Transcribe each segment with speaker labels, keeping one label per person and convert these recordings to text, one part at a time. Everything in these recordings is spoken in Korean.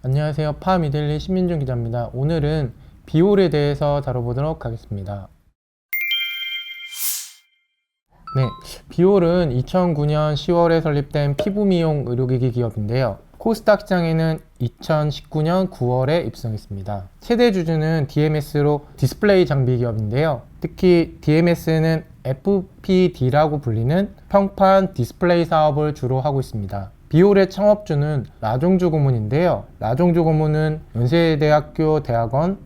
Speaker 1: 안녕하세요. 파미들리 신민준 기자입니다. 오늘은 비올에 대해서 다뤄보도록 하겠습니다. 네, 비올은 2009년 10월에 설립된 피부 미용 의료기기 기업인데요. 코스닥 시장에는 2019년 9월에 입성했습니다. 최대 주주는 DMS로 디스플레이 장비 기업인데요. 특히 DMS는 FPD라고 불리는 평판 디스플레이 사업을 주로 하고 있습니다. 비올의 창업주는 라종주 고문인데요. 라종주 고문은 연세대학교 대학원,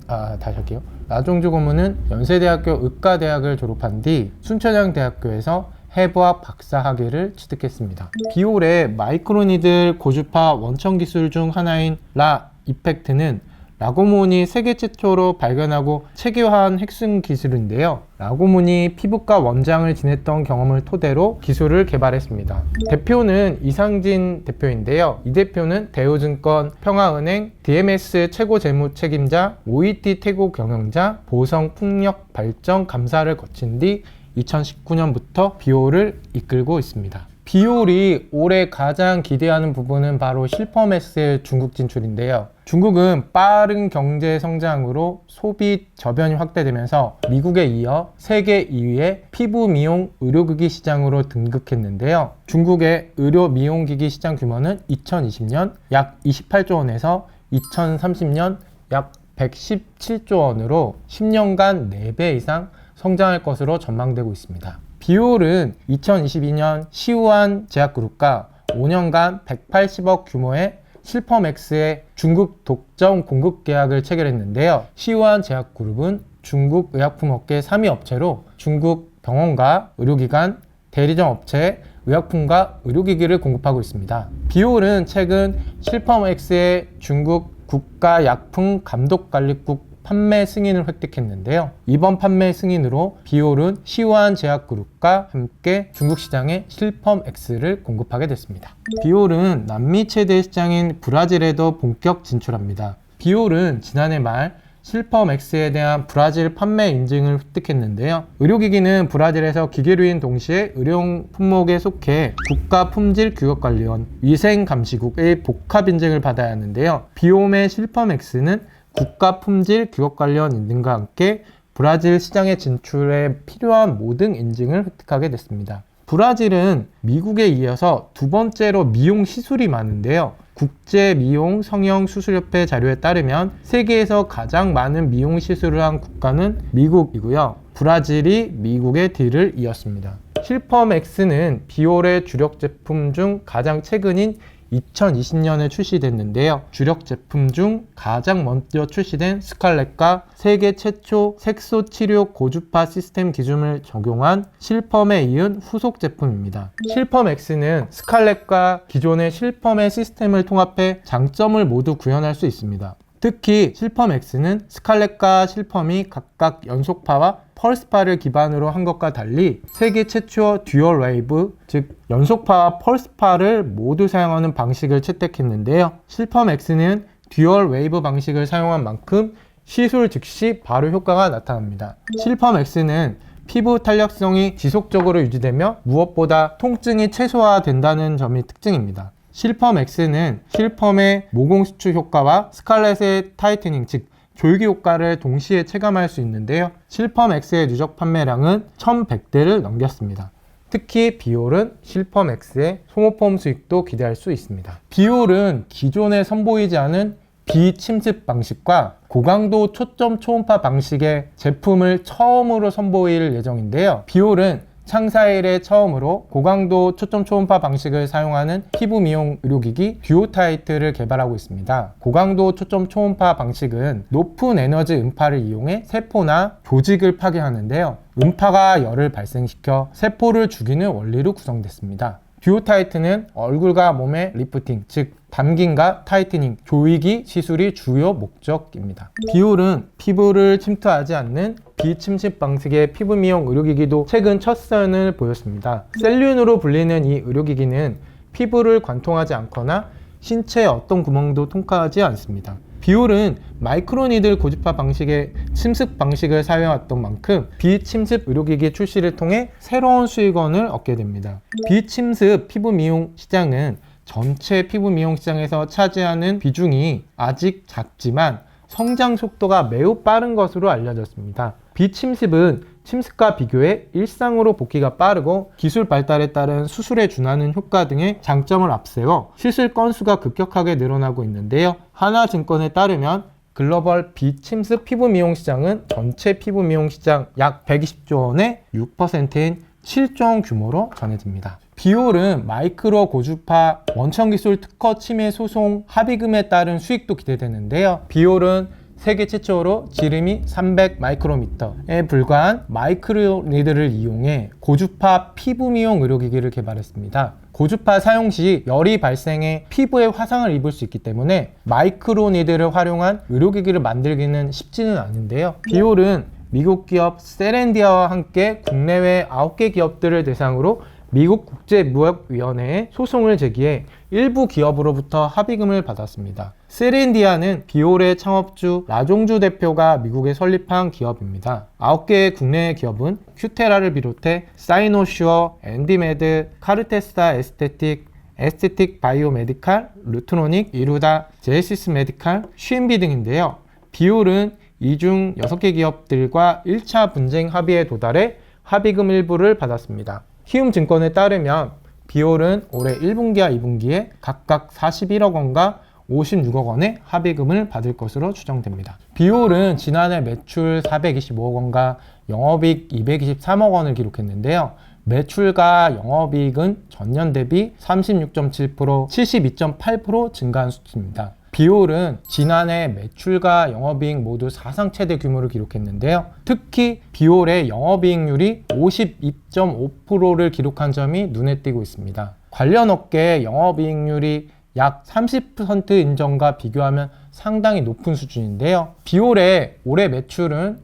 Speaker 1: 라종주 고문은 연세대학교 의과대학을 졸업한 뒤 순천향대학교에서 해부학 박사학위를 취득했습니다. 비올의 마이크로니들 고주파 원천 기술 중 하나인 라 이펙트는 라고몬이 세계 최초로 발견하고 체계화한 핵심 기술인데요. 라고몬이 피부과 원장을 지냈던 경험을 토대로 기술을 개발했습니다. 대표는 이상진 대표인데요. 이 대표는 대우증권, 평화은행, DMS 최고 재무 책임자, OET 태고 경영자, 보성 풍력 발전 감사를 거친 뒤 2019년부터 비올을 이끌고 있습니다. 비올이 올해 가장 기대하는 부분은 바로 실펌S의 중국 진출인데요. 중국은 빠른 경제 성장으로 소비 저변이 확대되면서 미국에 이어 세계 2위의 피부 미용 의료기기 시장으로 등극했는데요. 중국의 의료 미용기기 시장 규모는 2020년 약 28조 원에서 2030년 약 117조 원으로 10년간 4배 이상 성장할 것으로 전망되고 있습니다. 비올은 2022년 시우안 제약그룹과 5년간 180억 규모의 실펌X의 중국 독점 공급 계약을 체결했는데요. 시우안 제약그룹은 중국 의약품업계 3위 업체로 중국 병원과 의료기관, 대리점 업체에 의약품과 의료기기를 공급하고 있습니다. 비올은 최근 실펌X의 중국 국가약품감독관리국 판매 승인을 획득했는데요. 이번 판매 승인으로 비올은 시우안 제약그룹과 함께 중국 시장에 실펌X를 공급하게 됐습니다. 비올은 남미 최대 시장인 브라질에도 본격 진출합니다. 비올은 지난해 말 실펌X에 대한 브라질 판매 인증을 획득했는데요. 의료기기는 브라질에서 기계류인 동시에 의료용 품목에 속해 국가품질규격관리원 위생감시국의 복합 인증을 받아야 하는데요. 비올의 실펌X는 국가품질규격관련 인증과 함께 브라질 시장에 진출에 필요한 모든 인증을 획득하게 됐습니다. 브라질은 미국에 이어서 두 번째로 미용 시술이 많은데요. 국제미용성형수술협회 자료에 따르면 세계에서 가장 많은 미용 시술을 한 국가는 미국이고요. 브라질이 미국의 뒤를 이었습니다. 실펌X는 비올의 주력 제품 중 가장 최근인 2020년에 출시됐는데요. 주력 제품 중 가장 먼저 출시된 스칼렛과 세계 최초 색소 치료 고주파 시스템 기준을 적용한 실펌에 이은 후속 제품입니다. 실펌X는 스칼렛과 기존의 실펌의 시스템을 통합해 장점을 모두 구현할 수 있습니다. 특히 실펌X는 스칼렛과 실펌이 각각 연속파와 펄스파를 기반으로 한 것과 달리 세계 최초 듀얼 웨이브, 즉 연속파와 펄스파를 모두 사용하는 방식을 채택했는데요. 실펌X는 듀얼 웨이브 방식을 사용한 만큼 시술 즉시 바로 효과가 나타납니다. 실펌X는 피부 탄력성이 지속적으로 유지되며 무엇보다 통증이 최소화된다는 점이 특징입니다. 실펌X는 실펌의 모공 수축 효과와 스칼렛의 타이트닝, 즉 졸기 효과를 동시에 체감할 수 있는데요. 실펌X의 누적 판매량은 1100대를 넘겼습니다. 특히 비올은 실펌X의 소모품 수익도 기대할 수 있습니다. 비올은 기존에 선보이지 않은 비침습 방식과 고강도 초점 초음파 방식의 제품을 처음으로 선보일 예정인데요. 비올은 창사 이래 처음으로 고강도 초점 초음파 방식을 사용하는 피부 미용 의료기기 듀오타이트를 개발하고 있습니다. 고강도 초점 초음파 방식은 높은 에너지 음파를 이용해 세포나 조직을 파괴하는데요. 음파가 열을 발생시켜 세포를 죽이는 원리로 구성됐습니다. 듀오타이트는 얼굴과 몸의 리프팅, 즉 담김과 타이트닝, 조이기 시술이 주요 목적입니다. 비올은 피부를 침투하지 않는 비침습 방식의 피부 미용 의료기기도 최근 첫 선을 보였습니다. 셀륜으로 불리는 이 의료기기는 피부를 관통하지 않거나 신체의 어떤 구멍도 통과하지 않습니다. 비올은 마이크로니들 고주파 방식의 침습 방식을 사용해왔던 만큼 비침습 의료기기 출시를 통해 새로운 수익원을 얻게 됩니다. 비침습 피부 미용 시장은 전체 피부 미용 시장에서 차지하는 비중이 아직 작지만 성장 속도가 매우 빠른 것으로 알려졌습니다. 비침습은 침습과 비교해 일상으로 복귀가 빠르고 기술 발달에 따른 수술에 준하는 효과 등의 장점을 앞세워 시술 건수가 급격하게 늘어나고 있는데요. 하나증권에 따르면 글로벌 비침습 피부 미용 시장은 전체 피부 미용 시장 약 120조 원의 6%인 7조 원 규모로 전해집니다. 비올은 마이크로 고주파 원천기술 특허 침해 소송 합의금에 따른 수익도 기대되는데요. 비올은 세계 최초로 지름이 300 마이크로미터에 불과한 마이크로니드를 이용해 고주파 피부 미용 의료기기를 개발했습니다. 고주파 사용 시 열이 발생해 피부에 화상을 입을 수 있기 때문에 마이크로니드를 활용한 의료기기를 만들기는 쉽지는 않은데요. 비올은 미국 기업 세렌디아와 함께 국내외 9개 기업들을 대상으로 미국 국제무역위원회에 소송을 제기해 일부 기업으로부터 합의금을 받았습니다. 세렌디아는 비올의 창업주 라종주 대표가 미국에 설립한 기업입니다. 9개의 국내 기업은 큐테라를 비롯해 사이노슈어, 앤디메드, 카르테스타 에스테틱, 에스테틱 바이오메디칼, 루트로닉, 이루다, 제네시스 메디칼, 쉬앤비 등인데요. 비올은 이 중 6개 기업들과 1차 분쟁 합의에 도달해 합의금 일부를 받았습니다. 키움증권에 따르면 비올은 올해 1분기와 2분기에 각각 41억 원과 56억 원의 합의금을 받을 것으로 추정됩니다. 비올은 지난해 매출 425억 원과 영업이익 223억 원을 기록했는데요. 매출과 영업이익은 전년 대비 36.7%, 72.8% 증가한 수치입니다. 비올은 지난해 매출과 영업이익 모두 사상 최대 규모를 기록했는데요. 특히 비올의 영업이익률이 52.5%를 기록한 점이 눈에 띄고 있습니다. 관련 업계의 영업이익률이 약 30%인 점과 비교하면 상당히 높은 수준인데요. 비올의 올해 매출은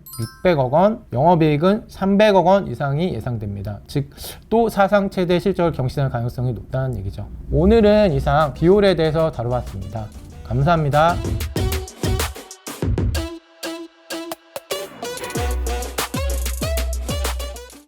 Speaker 1: 600억 원, 영업이익은 300억 원 이상이 예상됩니다. 즉, 또 사상 최대 실적을 경신할 가능성이 높다는 얘기죠. 오늘은 이상 비올에 대해서 다뤄봤습니다. 감사합니다.